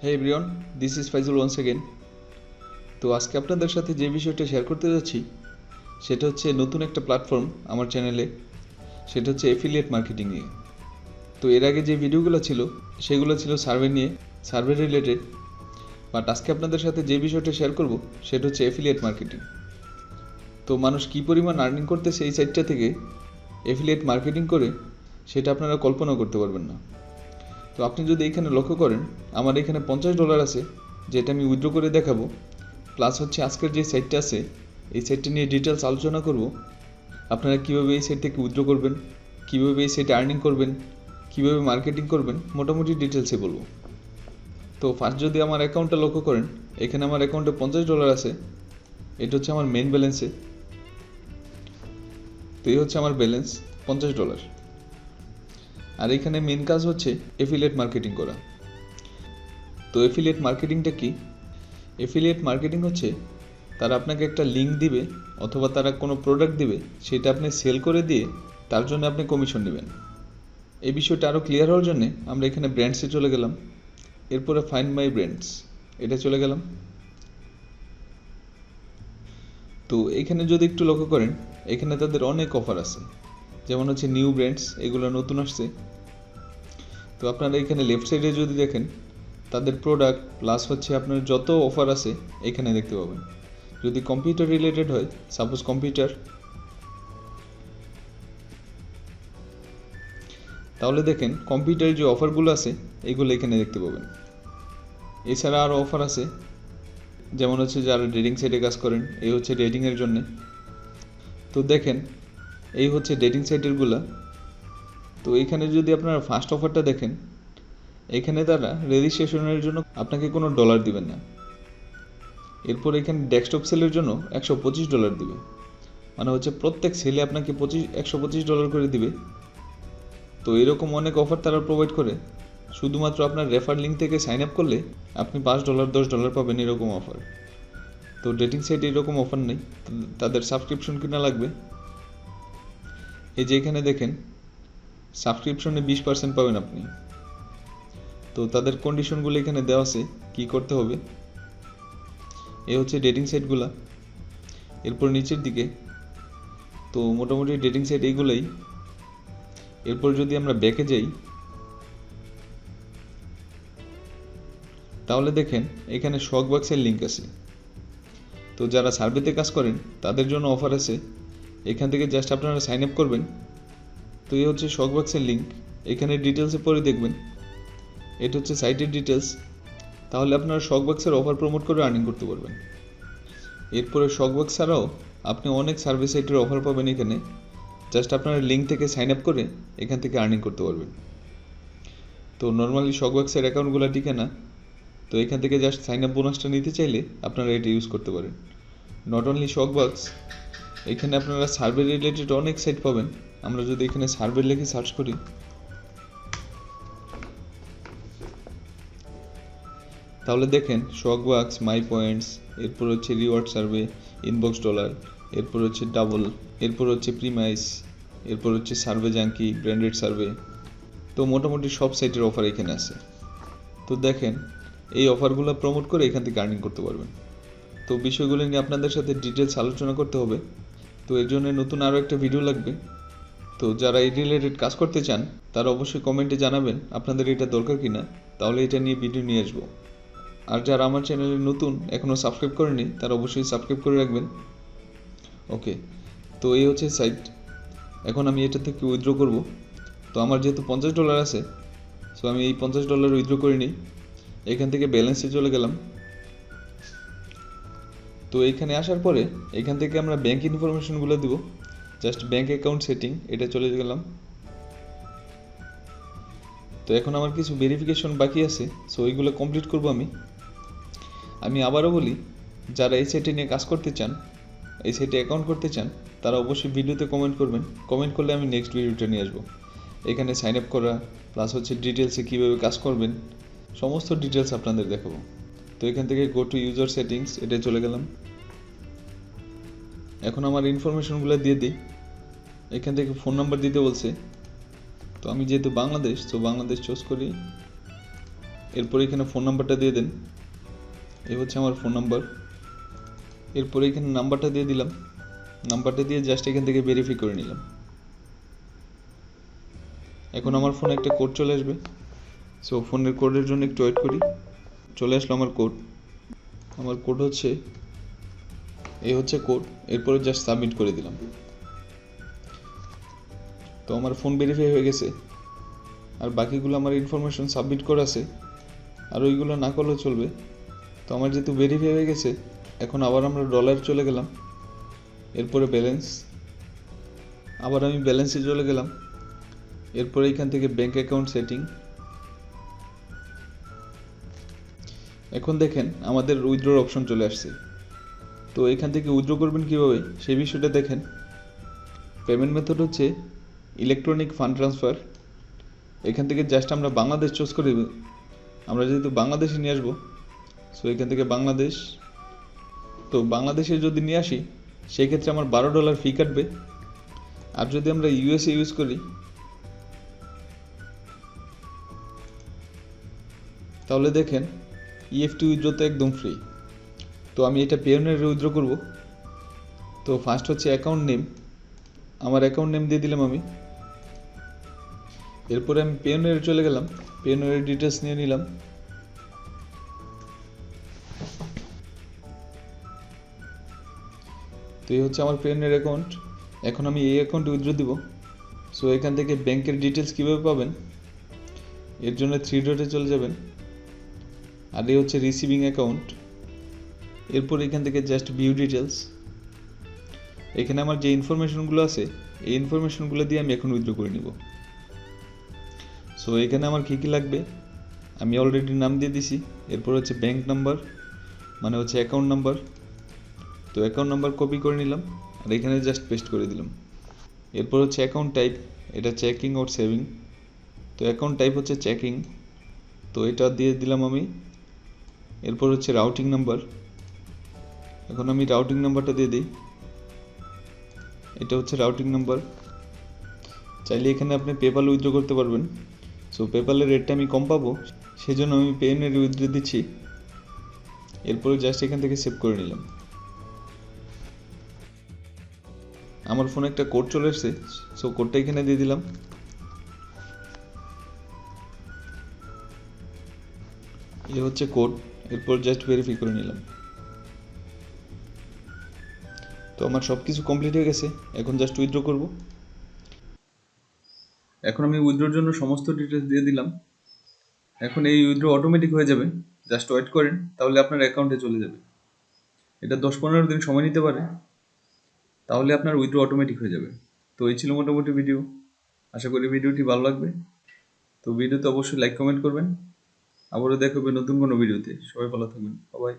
Hey everyone, this is Faisal once again. তো আজকে আপনাদের সাথে যে বিষয়টা শেয়ার করতে যাচ্ছি সেটা হচ্ছে নতুন একটা প্ল্যাটফর্ম আমার চ্যানেলে, সেটা হচ্ছে অ্যাফিলিয়েট মার্কেটিং নিয়ে। তো এর আগে যে ভিডিওগুলো ছিল সেগুলো ছিল সার্ভে নিয়ে, সার্ভে রিলেটেড। বাট আজকে আপনাদের সাথে যে বিষয়টা শেয়ার করব সেটা হচ্ছে অ্যাফিলিয়েট মার্কেটিং। তো মানুষ কী পরিমাণ আর্নিং করতেছে এই সাইটটা থেকে অ্যাফিলিয়েট মার্কেটিং করে সেটা আপনারা কল্পনা করতে পারবেন না। তো আপনি যদি এখানে লক্ষ্য করেন, আমার এখানে $50 আছে যেটা আমি উইথড্র করে দেখাবো। প্লাস হচ্ছে আজকের যে সাইটটা আছে এই সাইটটা নিয়ে ডিটেলস আলোচনা করব। আপনারা কীভাবে এই সাইট থেকে উইথড্র করবেন, কীভাবে এই সাইটে আর্নিং করবেন, কীভাবে মার্কেটিং করবেন, মোটামুটি ডিটেলসে বলবো। তো ফার্স্ট যদি আমার অ্যাকাউন্টটা লক্ষ্য করেন, এখানে আমার অ্যাকাউন্টে $50 আছে। এটা হচ্ছে আমার মেন ব্যালেন্সে। তো এই হচ্ছে আমার ব্যালেন্স $50। আর এখানে মেন কাজ হচ্ছে অ্যাফিলিয়েট মার্কেটিং করা। তো অ্যাফিলিয়েট মার্কেটিংটা কি? অ্যাফিলিয়েট মার্কেটিং হচ্ছে তারা আপনাকে একটা লিঙ্ক দিবে অথবা তারা কোনো প্রোডাক্ট দিবে, সেটা আপনি সেল করে দিয়ে তার জন্য আপনি কমিশন নেবেন। এই বিষয়টা আরও ক্লিয়ার হওয়ার জন্য আমরা এখানে ব্র্যান্ডসে চলে গেলাম, এরপরে ফাইন্ড মাই ব্র্যান্ডস এটা চলে গেলাম। তো এখানে যদি একটু লক্ষ্য করেন, এখানে তাদের অনেক অফার আছে, যেমন হচ্ছে নিউ ব্র্যান্ডস, এগুলো নতুন আসছে। তো আপনারা এখানে লেফট সাইডে যদি দেখেন, তাদের প্রোডাক্ট প্লাস হচ্ছে আপনার যত অফার আছে এখানে দেখতে পাবেন। যদি কম্পিউটার রিলেটেড হয়, সাপোজ কম্পিউটার, তাহলে দেখেন কম্পিউটারের যে অফারগুলো আছে এগুলো এখানে দেখতে পাবেন। এছাড়া আরও অফার আছে, যেমন হচ্ছে যারা ডেটিং সাইটে কাজ করেন, এই হচ্ছে ডেটিংয়ের জন্যে। তো দেখেন এই হচ্ছে ডেটিং সাইটেরগুলা। তো এখানে যদি আপনারা ফার্স্ট অফারটা দেখেন, এখানে তারা রেজিস্ট্রেশনের জন্য আপনাকে কোনো ডলার দিবেন না। এরপর এখানে ডেস্কটপ সেলের জন্য $125 দিবে, মানে হচ্ছে প্রত্যেক সেলে আপনাকে $125 করে দিবে। তো এরকম অনেক অফার তারা প্রোভাইড করে। শুধুমাত্র আপনার রেফার লিঙ্ক থেকে সাইন আপ করলে আপনি $5 $10 পাবেন, এরকম অফার। তো ডেটিং সাইটে এরকম অফার নেই, তাদের সাবস্ক্রিপশন কিনা লাগবে। এই যে এখানে দেখেন সাবস্ক্রিপশনে 20% পাবেন আপনি। তো তাদের কন্ডিশনগুলো এখানে দেওয়া আছে কী করতে হবে। এই হচ্ছে ডেটিং সাইটগুলা। এরপর নিচের দিকে তো মোটামুটি ডেটিং সাইট এইগুলাই। এরপর যদি আমরা ব্যাকে যাই, তাহলে দেখেন এখানে swagbucks-এর লিঙ্ক আছে। তো যারা সার্ভেতে কাজ করেন তাদের জন্য অফার আছে, এখান থেকে জাস্ট আপনারা সাইন আপ করবেন। তো এই হচ্ছে swagbucks-এর লিঙ্ক, এখানে ডিটেলসে পরে দেখবেন। এটা হচ্ছে সাইটের ডিটেলস। তাহলে আপনারা swagbucks-এর অফার প্রমোট করে আর্নিং করতে পারবেন। এরপরে swagbucks ছাড়াও আপনি অনেক সার্ভিস সাইটের অফার পাবেন এখানে। জাস্ট আপনারা লিঙ্ক থেকে সাইন আপ করে এখান থেকে আর্নিং করতে পারবেন। তো নর্মালি swagbucks-এর অ্যাকাউন্টগুলো টিকে না, তো এখান থেকে জাস্ট সাইন আপ বোনাসটা নিতে চাইলে আপনারা এটা ইউজ করতে পারেন। নট অনলি swagbucks, এখানে আপনারা সার্ভে রিলেটেড অনেক সাইট পাবেন। আমরা যদি এখানে সার্ভে লিখে সার্চ করি, তাহলে দেখেন swagbucks, মাই পয়েন্টস, এরপর হচ্ছে রিওয়ার্ড সার্ভে, ইনবক্স ডলার, এরপর হচ্ছে ডাবল, এরপর হচ্ছে প্রিমাইস, এরপর হচ্ছে সার্ভে জাঙ্কি, ব্র্যান্ডেড সার্ভে। তো মোটামুটি সব সাইটের অফার এখানে আছে। তো দেখেন এই অফারগুলো প্রমোট করে এখান থেকে আর্নিং করতে পারবেন। তো বিষয়গুলো নিয়ে আপনাদের সাথে ডিটেলস আলোচনা করতে হবে। তো এর জন্য নতুন আরও একটা ভিডিও লাগবে। তো যারা এই রিলেটেড কাজ করতে চান তারা অবশ্যই কমেন্টে জানাবেন আপনাদের এটা দরকার কিনা, তাহলে এটা নিয়ে ভিডিও নিয়ে আসবো। আর যারা আমার চ্যানেলে নতুন, এখনও সাবস্ক্রাইব করেনি, তারা অবশ্যই সাবস্ক্রাইব করে রাখবেন। ওকে, তো এই হচ্ছে সাইট। এখন আমি এটা থেকে উইথড্র করব। তো আমার যেহেতু $50 আছে, সো আমি এই $50 উইথড্র করে নিই। এখান থেকে ব্যালেন্সে চলে গেলাম। তো এইখানে আসার পরে এখান থেকে আমরা ব্যাঙ্ক ইনফরমেশনগুলো দিব। জাস্ট ব্যাঙ্ক অ্যাকাউন্ট সেটিং এটা চলে গেলাম। তো এখন আমার কিছু ভেরিফিকেশন বাকি আছে, সো ওইগুলো কমপ্লিট করব আমি আবারও বলি, যারা এই সাইটে নিয়ে কাজ করতে চান, এই সাইটে অ্যাকাউন্ট করতে চান, তারা অবশ্যই ভিডিওতে কমেন্ট করবেন। কমেন্ট করলে আমি নেক্সট ভিডিওটা নিয়ে আসবো। এখানে সাইন আপ করা প্লাস হচ্ছে ডিটেলসে কীভাবে কাজ করবেন, সমস্ত ডিটেলস আপনাদের দেখাবো। তো এখান থেকে গো টু ইউজার সেটিংস এটা চলে গেলাম। এখন আমার ইনফরমেশনগুলো দিয়ে দিই। এখান থেকে ফোন নাম্বার দিতে বলছে, তো আমি যেহেতু বাংলাদেশ, তো বাংলাদেশ চুজ করি। এরপর এখানে ফোন নাম্বারটা দিয়ে দেন। এই হচ্ছে আমার ফোন নাম্বার। এরপর এখানে নাম্বারটা দিয়ে দিলাম। নাম্বারটা দিয়ে জাস্ট এখান থেকে ভেরিফাই করে নিলাম। এখন আমার ফোনে একটা কোড চলে আসবে। সো ফোনের কোডের জন্য একটু ওয়েট করি। চলে আসলো আমার কোড। আমার কোড হচ্ছে এই হচ্ছে কোড। এরপরে জাস্ট সাবমিট করে দিলাম। তো আমার ফোন ভেরিফাই হয়ে গেছে। আর বাকিগুলো আমার ইনফরমেশন সাবমিট করা আছে, আর ওইগুলো না করলেও চলবে। তো আমার যেহেতু ভেরিফাই হয়ে গেছে, এখন আবার আমরা ডলার চলে গেলাম। এরপরে ব্যালেন্স, আবার আমি ব্যালেন্সে চলে গেলাম। এরপরে এখান থেকে ব্যাঙ্ক অ্যাকাউন্ট সেটিং। এখন দেখেন আমাদের উইথড্রর অপশন চলে আসছে। তো এখান থেকে উইথড্র করবেন কীভাবে সেই বিষয়টা দেখেন। পেমেন্ট মেথড হচ্ছে ইলেকট্রনিক ফান্ড ট্রান্সফার। এখান থেকে জাস্ট আমরা বাংলাদেশ চুজ করে, আমরা যেহেতু বাংলাদেশে নিয়ে আসবো, সো এখান থেকে বাংলাদেশ। তো বাংলাদেশে যদি নিয়ে আসি সেই ক্ষেত্রে আমার $12 ফি কাটবে। আর যদি আমরা ইউএসএ ইউজ করি তাহলে দেখেন ইএফটি উইথড্র তো একদম ফ্রি। তো আমি এটা পেওনিয়ারে উইথড্র করব। তো ফার্স্ট হচ্ছে অ্যাকাউন্ট নেম, আমার অ্যাকাউন্ট নেম দিয়ে দিলাম আমি। এরপরে আমি পেওনিয়ারে চলে গেলাম, পেওনিয়ারের ডিটেলস নিয়ে নিলাম। তো এই হচ্ছে আমার পেওনিয়ার অ্যাকাউন্ট। এখন আমি এই অ্যাকাউন্টে উইথড্র দিব। সো এখান থেকে ব্যাংকের ডিটেলস কীভাবে পাবেন, এর জন্য 3 ডটে চলে যাবেন। আর এই হচ্ছে রিসিভিং অ্যাকাউন্ট। এরপর এখান থেকে জাস্ট ভিউ ডিটেলস। এখানে আমার যে ইনফরমেশনগুলো আছে এই ইনফরমেশনগুলো দিয়ে আমি এখন উইথড্র করে নিব। সো এখানে আমার কী কী লাগবে আমি অলরেডি নাম দিয়ে দিছি। এরপর হচ্ছে ব্যাংক নাম্বার, মানে হচ্ছে অ্যাকাউন্ট নাম্বার। তো অ্যাকাউন্ট নাম্বার কপি করে নিলাম আর এখানে জাস্ট পেস্ট করে দিলাম। এরপর হচ্ছে অ্যাকাউন্ট টাইপ, এটা চেকিং ওর সেভিং। তো অ্যাকাউন্ট টাইপ হচ্ছে চেকিং, তো এটা দিয়ে দিলাম আমি। এরপর হচ্ছে রাউটিং নাম্বার, এখন আমি রাউটিং নাম্বারটা দিয়ে দিই। এটা হচ্ছে রাউটিং নাম্বার। চাইলে এখানে আপনি পেপ্যাল উইথড্র করতে পারবেন। সো পেপ্যালের রেটটা আমি কম পাবো, সেজন্য আমি পেওনিয়ারে উইথড্র দিচ্ছি। এরপরে জাস্ট এখান থেকে সেভ করে নিলাম। আমার ফোনে একটা কোড চলে এসেছে, সো কোডটা এখানে দিয়ে দিলাম। এই হচ্ছে কোড। এরপর জাস্ট ভেরিফাই করে নিলাম। তো আমার সব কিছু কমপ্লিট হয়ে গেছে, এখন জাস্ট উইথড্র করব। এখন আমি উইথড্রোর জন্য সমস্ত ডিটেলস দিয়ে দিলাম। এখন এই উইথড্র অটোমেটিক হয়ে যাবে, জাস্ট ওয়েট করেন, তাহলে আপনার অ্যাকাউন্টে চলে যাবে। এটা 10-15 দিন সময় নিতে পারে, তাহলে আপনার উইথড্র অটোমেটিক হয়ে যাবে। তো এই ছিল মোটামুটি ভিডিও। আশা করি ভিডিওটি ভালো লাগবে। তো ভিডিওতে অবশ্যই লাইক কমেন্ট করবেন। আবারও দেখা হবে নতুন কোনো ভিডিওতে। সবাই ভালো থাকবেন। বাই।